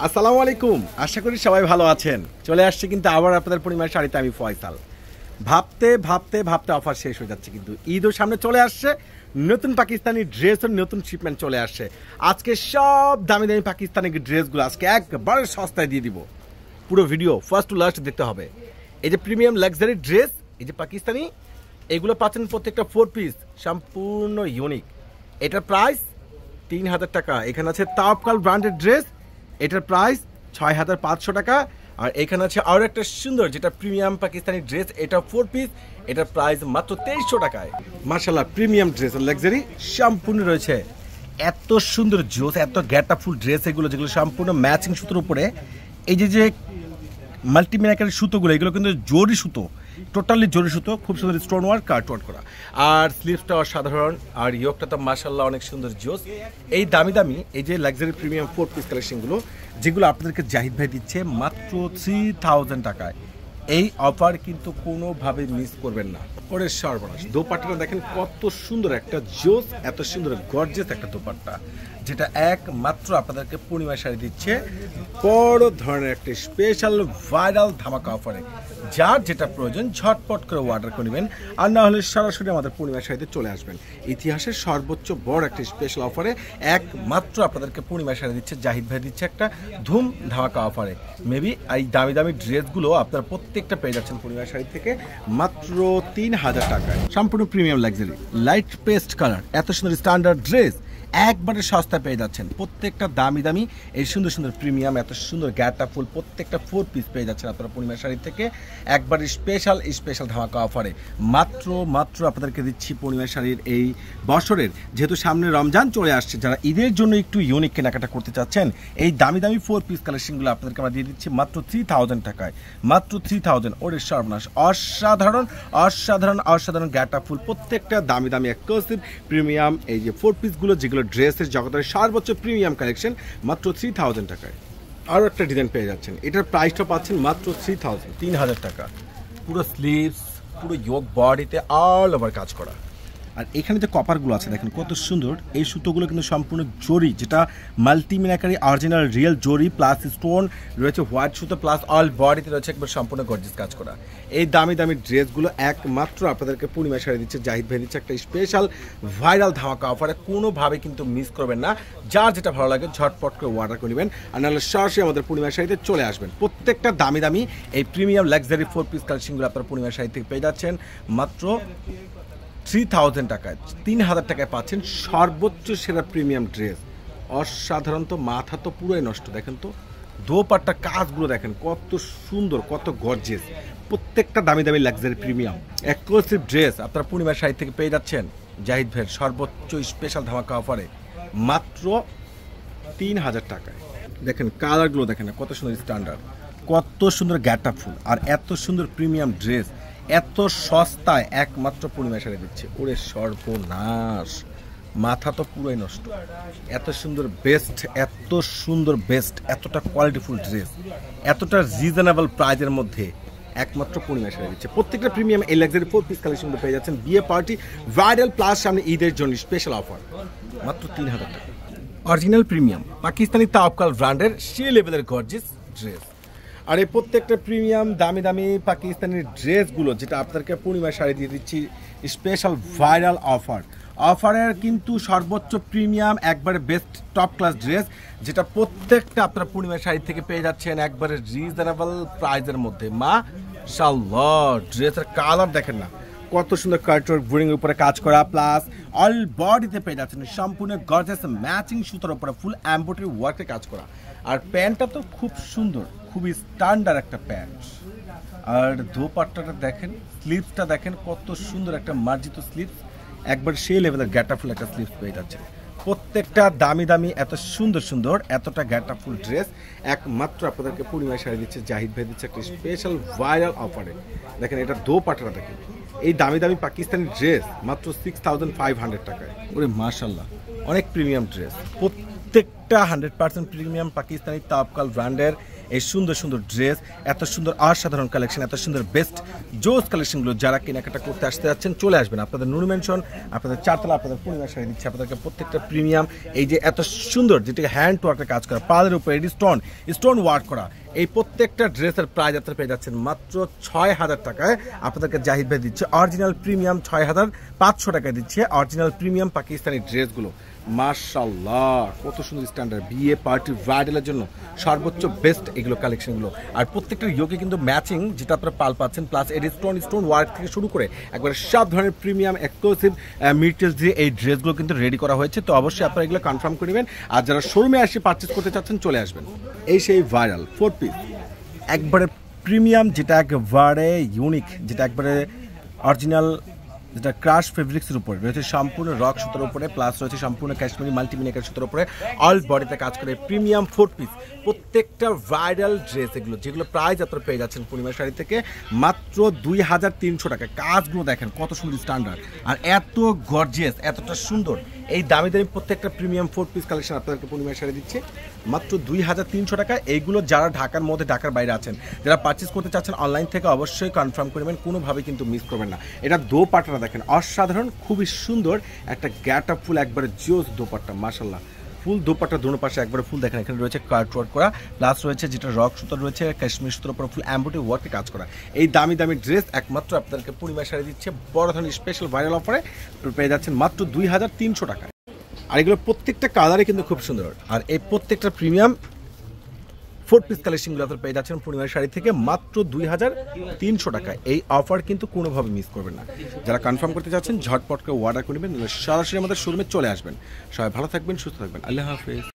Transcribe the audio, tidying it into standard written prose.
আসসালামু আলাইকুম, আশা করি সবাই ভালো আছেন। চলে আসছে কিন্তু আবার আপনাদের পরিমাণ শাড়িতে আমি ফয়সাল। ভাবতে ভাবতে ভাবতে অফার শেষ হয়ে যাচ্ছে, কিন্তু ঈদও সামনে চলে আসছে, নতুন পাকিস্তানি ড্রেসের নতুন শিপমেন্ট চলে আসছে। আজকে সব দামি দামি পাকিস্তানি ড্রেসগুলো আজকে একবারে সস্তায় দিয়ে দিব। পুরো ভিডিও ফার্স্ট টু লাস্ট দেখতে হবে। এই যে প্রিমিয়াম লাক্সারি ড্রেস, এই যে পাকিস্তানি, এগুলো পাচ্ছেন প্রত্যেকটা 4 পিস, সম্পূর্ণ ইউনিক। এটার প্রাইস 3000 টাকা। এখানে আছে তাওয়াক্কাল ব্র্যান্ডের ড্রেস, এটার প্রাইস 6500 টাকা। আর এখানে আছে আরও একটা সুন্দর যেটা প্রিমিয়াম পাকিস্তানি ড্রেস, এটা 4 পিস, এটার প্রাইস মাত্র 2300 টাকায়। মার্শাল্লাহ, প্রিমিয়াম ড্রেস লাক্সারি সম্পূর্ণ রয়েছে। এত সুন্দর জোস, এত গ্যাটাফুল ড্রেস এগুলো, যেগুলো সম্পূর্ণ ম্যাচিং সুতোর উপরে। এই যে মাল্টিমিনাকারের সুতোগুলো, এগুলো কিন্তু জরি সুতো, টোটালি জরি সুতো, খুব সুন্দর স্টোন ওয়ার্ক কাট ওয়ার্ক করা। আর স্লিভসটা অসাধারণ, আর ইয়োকটা তো মাশাআল্লাহ অনেক সুন্দর জোস। এই দামি দামি এই যে লাক্সারি প্রিমিয়াম 4 পিস কালেকশনগুলো, যেগুলো আপনাদেরকে জাহিদ ভাই দিচ্ছে মাত্র 3000 টাকায়। এই অফার কিন্তু কোনোভাবে মিস করবেন না। ওরে সর্বনাশ, দোপাট্টাটা দেখেন কত সুন্দর একটা জোস, এত সুন্দর গর্জিয়াস একটা দোপাট্টা, যেটা একমাত্র আপনাদেরকে পূর্ণিমা শাড়ি দিচ্ছে বড় ধরনের একটা স্পেশাল ভাইরাল ধামাকা অফারে। যার যেটা প্রয়োজন ঝটপট করে অর্ডার করে নেবেন, আর না হলে সরাসরি আমাদের পূর্ণিমা শাড়িতে চলে আসবেন। ইতিহাসের সর্বোচ্চ বড় একটা স্পেশাল অফারে একমাত্র আপনাদেরকে পূর্ণিমা শাড়ি দিচ্ছে জাহিদ ভাই, দিচ্ছে একটা ধুম ধামাকা অফারে। মেবি এই দামি দামি ড্রেসগুলো আপনারা প্রত্যেকটা পেয়ে যাচ্ছেন পূর্ণিমা শাড়ি থেকে মাত্র 3000 টাকায়। সম্পূর্ণ premium luxury light paste colour, এত সুন্দর স্ট্যান্ডার্ড ড্রেস একবারে সস্তা পেয়ে যাচ্ছেন। প্রত্যেকটা দামি দামি এই সুন্দর সুন্দর প্রিমিয়াম এত সুন্দর গ্যাটা ফুল প্রত্যেকটা 4 পিস পেয়ে যাচ্ছেন আপনারা পূর্ণিমা শাড়ি থেকে একবারে স্পেশাল ধামাকা অফারে। মাত্র আপনাদেরকে দিচ্ছি পূর্ণিমা শাড়ির এই বছরের, যেহেতু সামনে রমজান চলে আসছে, যারা ঈদের জন্য একটু ইউনিক কেনাকাটা করতে চাচ্ছেন, এই দামি দামি 4 পিস কালেকশনগুলো আপনাদেরকে আমরা দিয়ে দিচ্ছি মাত্র 3000 টাকায়। মাত্র 3000। ওরে সর্বনাশ, অসাধারণ গ্যাটা ফুল প্রত্যেকটা দামি দামি এক্সক্লুসিভ প্রিমিয়াম এই যে 4 পিসগুলো, যেগুলো ড্রেসের জগতের সর্বোচ্চ প্রিমিয়াম কালেকশন মাত্র 3000 টাকায়। আরও একটা ডিজাইন পেয়ে যাচ্ছেন, এটার প্রাইসটা পাচ্ছেন মাত্র 3000 টাকা। পুরো স্লিভস, পুরো ইয়োক বডিতে অল ওভার কাজ করা। আর এখানে যে কপারগুলো আছে দেখেন কত সুন্দর, এই সুতোগুলো কিন্তু সম্পূর্ণ জরি, যেটা মাল্টিমিনাকারি অরিজিনাল রিয়েল জরি প্লাস স্টোন রয়েছে, হোয়াইট সুতো প্লাস অল বডিতে রয়েছে একবার সম্পূর্ণ গর্জিয়াস কাজ করা। এই দামি দামি ড্রেসগুলো একমাত্র আপনাদেরকে পূর্ণিমা শাড়ি দিচ্ছে জাহিদ ভাই, দিচ্ছে একটা স্পেশাল ভাইরাল ধামাকা অফারে। কোনোভাবে কিন্তু মিস করবেন না। যার যেটা ভালো লাগে ঝটপট করে অর্ডার করে নেবেন, আর নাহলে সরাসরি আমাদের পূর্ণিমা শাড়িতে চলে আসবেন। প্রত্যেকটা দামি দামি এই প্রিমিয়াম লাক্সারি 4 পিস কালেকশনগুলো আপনারা পূর্ণিমা শাড়ি থেকে পেয়ে যাচ্ছেন মাত্র 3000 টাকায়। 3000 টাকায় পাচ্ছেন সর্বোচ্চ সেরা প্রিমিয়াম ড্রেস। অসাধারণ, তো মাথা তো পুরোই নষ্ট। দেখেন তো দোপাট্টা কাজগুলো দেখেন কত সুন্দর, কত গর্জিয়াস। প্রত্যেকটা দামি দামি লাক্সারি প্রিমিয়াম এক্সক্লুসিভ ড্রেস আপনারা পূর্ণিমা শাড়ি থেকে পেয়ে যাচ্ছেন জাহিদ ভাইয়ের সর্বোচ্চ স্পেশাল ধামাকা অফারে মাত্র 3000 টাকায়। দেখেন কালারগুলো দেখেন কত সুন্দর স্ট্যান্ডার্ড, কত সুন্দর গ্যাটা ফুল, আর এত সুন্দর প্রিমিয়াম ড্রেস এত সস্তায় একমাত্র পূর্ণিমা শাড়ি দিচ্ছে। ওরে সর্বনাশ, মাথা তো পুরোই নষ্ট। এত সুন্দর বেস্ট, এতটা কোয়ালিটিফুল ড্রেস এতটা রিজনেবল প্রাইজের মধ্যে একমাত্র পূর্ণিমা শাড়ি দিচ্ছে। প্রত্যেকটা প্রিমিয়াম এই লাক্সারি 4 পিস কালেকশনগুলো পেয়ে যাচ্ছেন বিয়ে পার্টি ভাইরাল প্লাস সামনে ঈদের জন্য স্পেশাল অফার মাত্র 3000 টাকা। অরিজিনাল প্রিমিয়াম পাকিস্তানি তাওয়াক্কাল ব্র্যান্ডের সে লেভেলের গর্জিয়াস ড্রেস। আর এই প্রত্যেকটা প্রিমিয়াম দামি দামি পাকিস্তানি ড্রেসগুলো যেটা আপনাদেরকে পূর্ণিমা শাড়ি দিয়ে দিচ্ছি স্পেশাল ভাইরাল অফারের কিন্তু সর্বোচ্চ প্রিমিয়াম একবারে বেস্ট টপ ক্লাস ড্রেস, যেটা প্রত্যেকটা আপনারা পূর্ণিমা শাড়ি থেকে পেয়ে যাচ্ছেন একবারে রিজনেবল প্রাইজের মধ্যে। মাশাআল্লাহ, ড্রেসের কালার দেখেন না কত সুন্দর কাটওয়ার্ক বোরিং উপরে কাজ করা, প্লাস অল বডিতে পেয়ে যাচ্ছেন সম্পূর্ণ গর্জিয়াস ম্যাচিং সুতার উপরে ফুল এমব্রয়ডারি ওয়ার্কে কাজ করা। আর প্যান্টটা তো খুব সুন্দর, খুবই স্ট্যান্ডার্ড একটা প্যান্ট। আর দোপাট্টাটা দেখেন, স্লিভসটা দেখেন কত সুন্দর একটা মার্জিত স্লিভস, একবার সেই লেভেলের গ্যাটাফুল একটা স্লিভস পেয়ে যাচ্ছে। প্রত্যেকটা দামি দামি এত সুন্দর এতটা গ্যাটাফুল ড্রেস একমাত্র আপনাদেরকে পূর্ণিমা শাড়ি দিচ্ছে জাহিদ ভাই, দিচ্ছে একটা স্পেশাল ভাইরাল অফারে। দেখেন এটা দোপাট্টাটা দেখেন, এই দামি দামি পাকিস্তানি ড্রেস মাত্র 6500 টাকায়। ওরে মাশাআল্লাহ, অনেক প্রিমিয়াম ড্রেস, প্রত্যেকটা 100% প্রিমিয়াম পাকিস্তানি তাওয়াক্কাল ব্র্যান্ডের এই সুন্দর সুন্দর ড্রেস, এত সুন্দর অসাধারণ কালেকশন, এত সুন্দর বেস্ট জোস কালেকশনগুলো যারা কেনাকাটা করতে আসতে যাচ্ছেন চলে আসবেন আপনাদের নুরু ম্যানশন, আপনাদের চারতলা, আপনাদের পূর্ণিমা শাড়ি দিচ্ছে আপনাদেরকে প্রত্যেকটা প্রিমিয়াম। এই যে এত সুন্দর যেটাকে হ্যান্ড ওয়ার্কের কাজ করা, পালের উপরে এটি স্টোন ওয়ার্ক করা, এই প্রত্যেকটা ড্রেসের প্রাইস আপনারা পেয়ে যাচ্ছেন মাত্র 6,000 টাকায়। আপনাদেরকে জাহিদ ভাই দিচ্ছে অরিজিনাল প্রিমিয়াম 6,500 টাকায় দিচ্ছে অরিজিনাল প্রিমিয়াম পাকিস্তানি ড্রেসগুলো। মাশাআল্লাহ, কত সুন্দর স্ট্যান্ডার্ড, বিয়ে পার্টি ব্রাইডালের জন্য সর্বোচ্চ বেস্ট এগুলো কালেকশনগুলো। আর প্রত্যেকটা ইয়োকে কিন্তু ম্যাচিং যেটা আপনারা পাল পাচ্ছেন, প্লাস এটি স্টোন ওয়ার্ক থেকে শুরু করে একবারে সব ধরনের প্রিমিয়াম এক্সক্লুসিভ মেটেরিয়ালস দিয়ে এই ড্রেসগুলো কিন্তু রেডি করা হয়েছে। তো অবশ্যই আপনারা এগুলো কনফার্ম করে নেবেন। আর যারা শোরুমে এসে পারচেস করতে চাচ্ছেন চলে আসবেন। এই সেই ভাইরাল 4 পিস একবারে প্রিমিয়াম, যেটা একবারে ইউনিক, যেটা একবারে অরিজিনাল, যেটা ক্রাশ ফেব্রিক্সের উপরে রয়েছে, সম্পূর্ণ রক সুতোর উপরে, প্লাস রয়েছে সম্পূর্ণ কাশ্মীরি মাল্টিমিনেকার সুতোর উপরে, অল বডিতে কাজ করে প্রিমিয়াম 4 পিস প্রত্যেকটা ভাইরাল ড্রেস এগুলো, যেগুলো প্রাইস আপনারা পেয়ে যাচ্ছেন পূর্ণিমা শাড়ি থেকে মাত্র 2,300 টাকা। কাজগুলো দেখেন কত সুন্দর স্ট্যান্ডার্ড আর এত গর্জিয়াস, এতটা সুন্দর। এই দামি দামি প্রত্যেকটা প্রিমিয়াম 4 পিস কালেকশন আপনাদেরকে পূর্ণিমা শাড়ি দিচ্ছে মাত্র 2,300 টাকা। এইগুলো যারা ঢাকার মধ্যে, ঢাকার বাইরে আছেন, যারা পারচেস করতে চাচ্ছেন অনলাইন থেকে অবশ্যই কনফার্ম করবেন, কোনোভাবে কিন্তু মিস করবেন না। এটা দোপাট্টাটা দেখেন অসাধারণ, খুবই সুন্দর একটা গ্যাট আপ ফুল, একবারে জোস দোপাট্টা মাশাআল্লাহ। ফুল দোপাট্টা দুনো পাশে একবারে ফুল দেখেন, এখানে রয়েছে কাট ওয়ার্ক করা, প্লাস রয়েছে যেটা রক সুতো রয়েছে কাশ্মীর সুতোর উপর ফুল এমব্রয়ডারি ওয়ার্কে কাজ করা। এই দামি দামি ড্রেস একমাত্র আপনাদেরকে পূর্ণিমা শাড়ি দিচ্ছে বড় ধরনের স্পেশাল ভাইরাল অফারে পেয়ে যাচ্ছেন মাত্র 2,300 টাকায়। আর এগুলো প্রত্যেকটা কালারে কিন্তু খুব সুন্দর। আর এই প্রত্যেকটা প্রিমিয়াম 4 পিস কালেকশনগুলো আপনারা পেয়ে যাচ্ছেন পূর্ণিমার শাড়ি থেকে মাত্র 2,300 টাকায়। এই অফার কিন্তু কোনোভাবে মিস করবেন না। যারা কনফার্ম করতে চাচ্ছেন ঝটপট করে অর্ডার করে নেবেন, সরাসরি আমাদের শোরুমে চলে আসবেন। সবাই ভালো থাকবেন, সুস্থ থাকবেন, আল্লাহ হাফেজ।